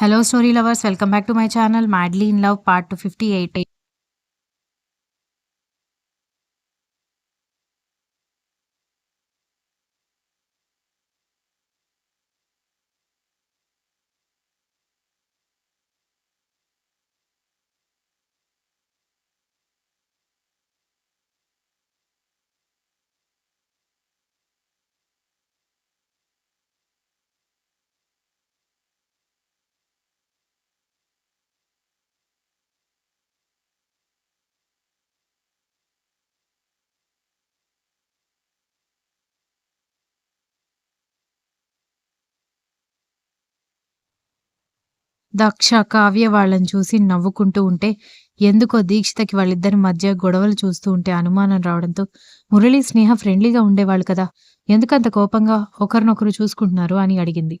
Hello, story lovers. Welcome back to my channel, Madly in Love, part 258. Daksha, Kavya వాళ్ళని చూసి నవ్వుకుంటూ ఉంటే, ఎందుకో దీక్షితకి వాళ్ళిద్దరి మధ్య గొడవలు చూస్తూ ఉంటే అనుమానం రావడంతో, మురళి, స్నేహ ఫ్రెండ్లీగా ఉండేవాళ్ళు కదా! ఎందుకంత కోపంగా ఒకరినొకరు చూసుకుంటున్నారు అని అడిగింది.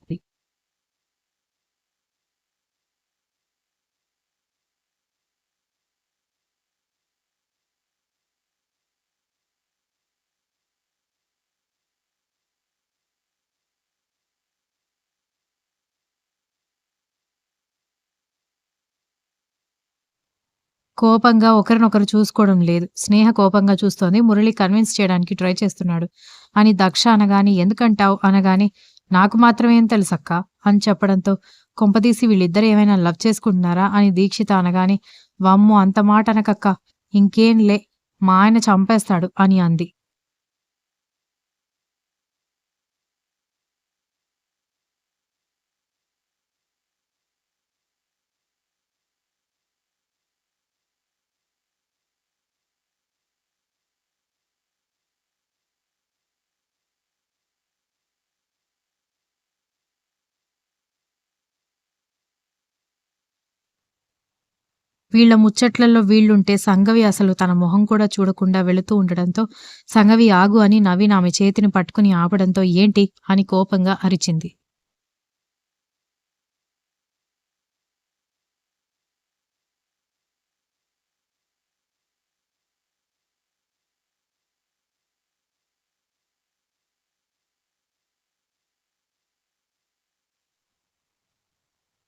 కోపంగా ఒకరినొకరు చూసుకోవడం లేదు. స్నేహ కోపంగా చూస్తోంది. మురళి కన్విన్స్ చేయడానికి ట్రై చేస్తున్నాడు అని దక్ష అనగానే, ఎందుకంటావు అనగానే, నాకు మాత్రం ఏం తెలుసక్కా అని చెప్పడంతో, కొంపదీసి వీళ్ళిద్దరు ఏమైనా లవ్ చేసుకుంటున్నారా అని దీక్షిత అనగానే, వామ్మో అంత మాట అనకక్కా, ఇంకేంలే, మా ఆయన చంపేస్తాడు అని అంది. వీళ్ళ ముచ్చట్లలో వీళ్ళుంటే సంగవి అసలు తన మొహం కూడా చూడకుండా వెళుతూ ఉండడంతో, సంగవి ఆగు అని నవీన్ ఆమె చేతిని పట్టుకుని ఆపడంతో, ఏంటి అని కోపంగా అరిచింది.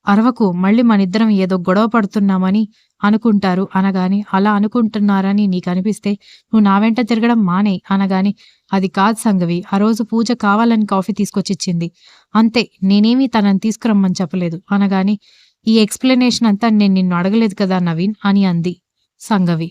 అరవకు, మళ్ళీ మనిద్దరం ఏదో గొడవ పడుతున్నామని అనుకుంటారు అనగానే, అలా అనుకుంటున్నారని నీకనిపిస్తే నువ్వు నా వెంట తిరగడం మానేయ్ అనగానే, అది కాదు సంగవి, ఆ రోజు పూజ కావాలని కాఫీ తీసుకొచ్చిచ్చింది. అంతే, నేనేమీ తనని తీసుకురమ్మని చెప్పలేదు అనగానే, ఈ ఎక్స్‌ప్లనేషన్ అంతా నేను నిన్ను అడగలేదు కదా నవీన్ అని అంది సంగవి.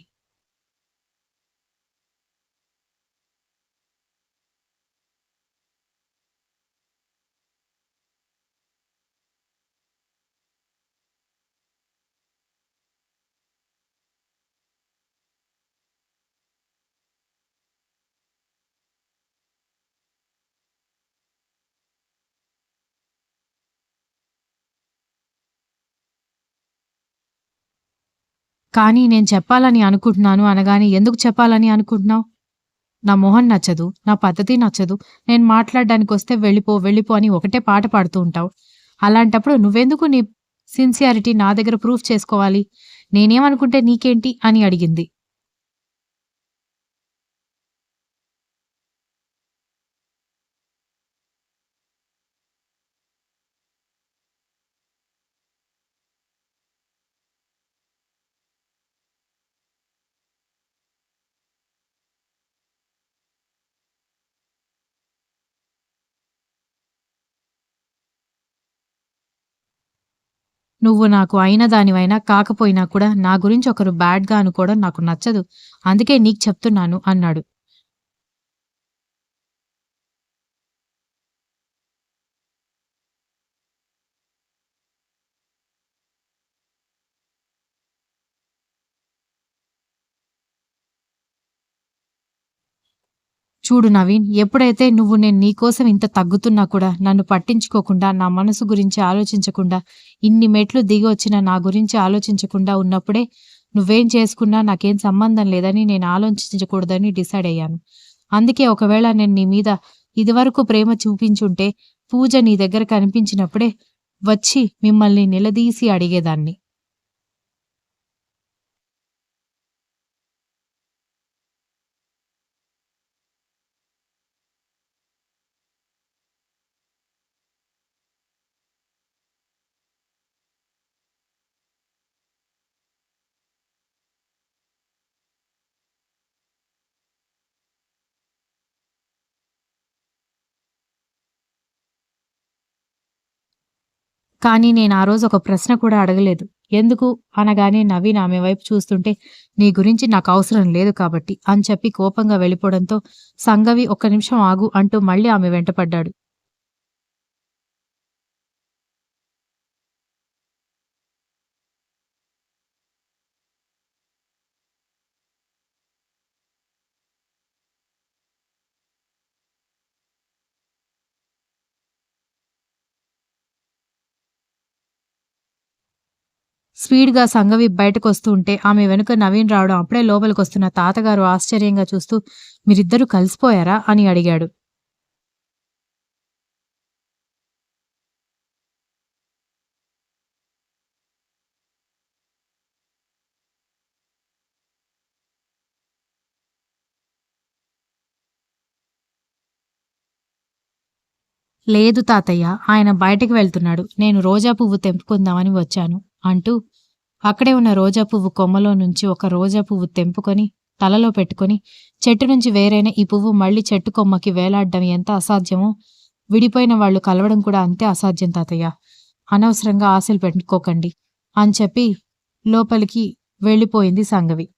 కానీ నేను చెప్పాలని అనుకుంటున్నాను అనగానే, ఎందుకు చెప్పాలని అనుకుంటున్నావు? నా మొహం నచ్చదు. నా పద్ధతి నచ్చదు. నేను మాట్లాడడానికొస్తే వెళ్ళిపో, వెళ్ళిపో అని ఒకటే పాట పాడుతూ ఉంటావు. అలాంటప్పుడు నువ్వెందుకు నీ సిన్సియారిటీ నా దగ్గర ప్రూఫ్ చేసుకోవాలి? నేనేమనుకుంటే నీకేంటి అని అడిగింది. నువ్వు నాకు అయిన దానివైనా కాకపోయినా కూడా నా గురించి ఒకరు బ్యాడ్‌గా అనుకోవడం నాకు నచ్చదు. అందుకే నీకు చెప్తున్నాను అన్నాడు. చూడు నవీన్, ఎప్పుడైతే నువ్వు నేను నీకోసం ఇంత తగ్గుతున్నా కూడా నన్ను పట్టించుకోకుండా, నా మనసు గురించి ఆలోచించకుండా, ఇన్ని మెట్లు దిగొచ్చినా నా గురించి ఆలోచించకుండా ఉన్నప్పుడే, నువ్వేం చేసుకున్నా నాకేం సంబంధం లేదని నేను ఆలోచించకూడదని డిసైడ్ అయ్యాను. అందుకే ఒకవేళ నేను నీ మీద ఇదివరకు ప్రేమ చూపించుంటే, పూజ నీ దగ్గర కనిపించినప్పుడే వచ్చి మిమ్మల్ని నిలదీసి అడిగేదాన్ని. కానీ నేను ఆ రోజు ఒక ప్రశ్న కూడా అడగలేదు. ఎందుకు అనగానే నవీన్ ఆమె వైపు చూస్తుంటే, నీ గురించి నాకవసరం లేదు కాబట్టి అని చెప్పి కోపంగా వెళ్ళిపోవడంతో సంగవి ఒక్క నిమిషం ఆగు అంటూ మళ్ళీ ఆమె వెంటపడ్డాడు. స్పీడ్‌గా సంఘవి బయటకొస్తూ ఉంటే, ఆమె వెనుక నవీన్ రావడం అప్పుడే లోపలికొస్తున్న తాతగారు ఆశ్చర్యంగా చూస్తూ, మీరిద్దరూ కలిసిపోయారా అని అడిగాడు. లేదు తాతయ్య, ఆయన బయటికి వెళ్తున్నాడు. నేను రోజా పువ్వు తెంపుకుందామని వచ్చాను అంటూ అక్కడే ఉన్న రోజా పువ్వు కొమ్మలో నుంచి ఒక రోజా పువ్వు తెంపుకొని తలలో పెట్టుకొని, చెట్టు నుంచి వేరైన ఈ పువ్వు మళ్ళీ చెట్టు కొమ్మకి వేలాడ్డం ఎంత అసాధ్యమో, విడిపోయిన వాళ్ళు కలవడం కూడా అంతే అసాధ్యం తాతయ్య. అనవసరంగా ఆశలు పెట్టుకోకండి అని చెప్పి లోపలికి వెళ్ళిపోయింది సంగవి.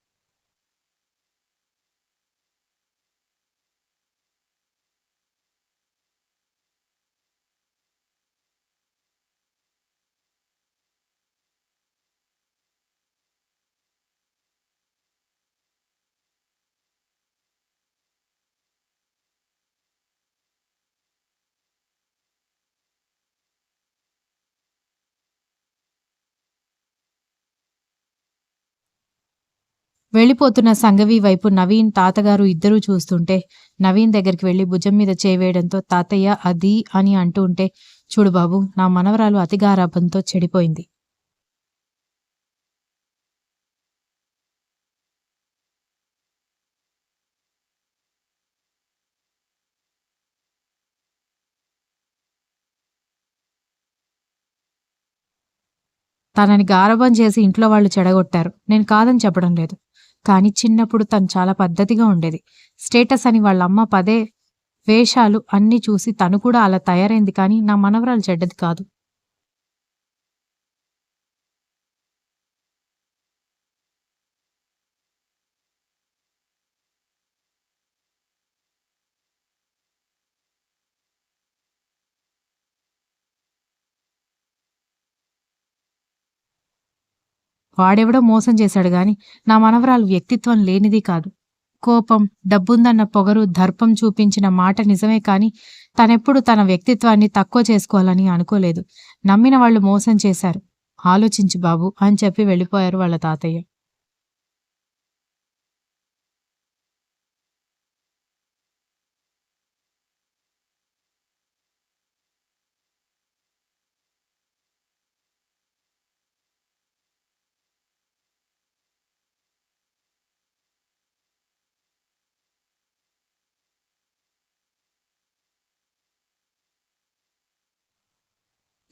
వెళ్ళిపోతున్న సంగవి వైపు నవీన్, తాతగారు ఇద్దరూ చూస్తుంటే, నవీన్ దగ్గరికి వెళ్లి భుజం మీద చేవేయడంతో తాతయ్య అది అని అంటూ ఉంటే, చూడు బాబు, నా మనవరాలు అతి గారాబంతో చెడిపోయింది. తనని గారాబం చేసి ఇంట్లో వాళ్ళు చెడగొట్టారు. నేను కాదని చెప్పడం లేదు. కానీ చిన్నప్పుడు తను చాలా పద్ధతిగా ఉండేది. స్టేటస్ అని వాళ్ళమ్మ పదే వేషాలు అన్నీ చూసి తను కూడా అలా తయారైంది, కానీ నా మనవరాలు చెడ్డది కాదు. వాడెవడో మోసం చేశాడు గాని, నా మనవరాలు వ్యక్తిత్వం లేనిది కాదు. కోపం, డబ్బుందన్న పొగరు, దర్పం చూపించిన మాట నిజమే కానీ, తనెప్పుడు తన వ్యక్తిత్వాన్ని తక్కువ చేసుకోవాలని అనుకోలేదు. నమ్మిన వాళ్ళు మోసం చేశారు. ఆలోచించు బాబు అని చెప్పి వెళ్ళిపోయారు వాళ్ళ తాతయ్య.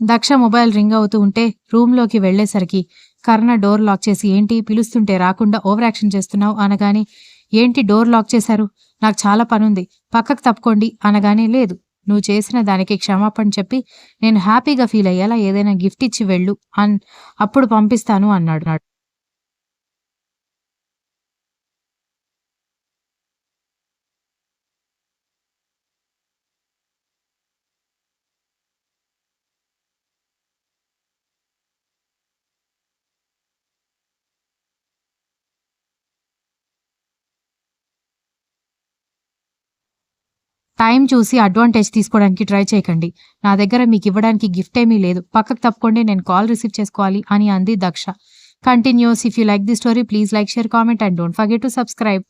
దక్ష మొబైల్ రింగ్ అవుతూ ఉంటే రూమ్‌లోకి వెళ్ళేసరికి కర్ణ డోర్ లాక్ చేసి, ఏంటి పిలుస్తుంటే రాకుండా ఓవర్ యాక్షన్ చేస్తున్నావు అనగానే, ఏంటి డోర్ లాక్ చేశారు? నాకు చాలా పనుంది. పక్కకు తప్పుకోండి అనగానే, లేదు, నువ్వు చేసిన దానికి క్షమాపణ చెప్పి నేను హ్యాపీగా ఫీల్ అయ్యేలా ఏదైనా గిఫ్ట్ ఇచ్చి వెళ్ళు అప్పుడు పంపిస్తాను అన్నాడు. టైం చూసి అడ్వాంటేజ్ తీసుకోవడానికి ట్రై చేయకండి. నా దగ్గర మీకివ్వడానికి గిఫ్ట్ ఏమీ లేదు. పక్కకు తప్పుకోండి, నేను కాల్ రిసీవ్ చేసుకోవాలి అని అంది Daksha. Continuous. If you like the story please like, share, comment and don't forget to subscribe.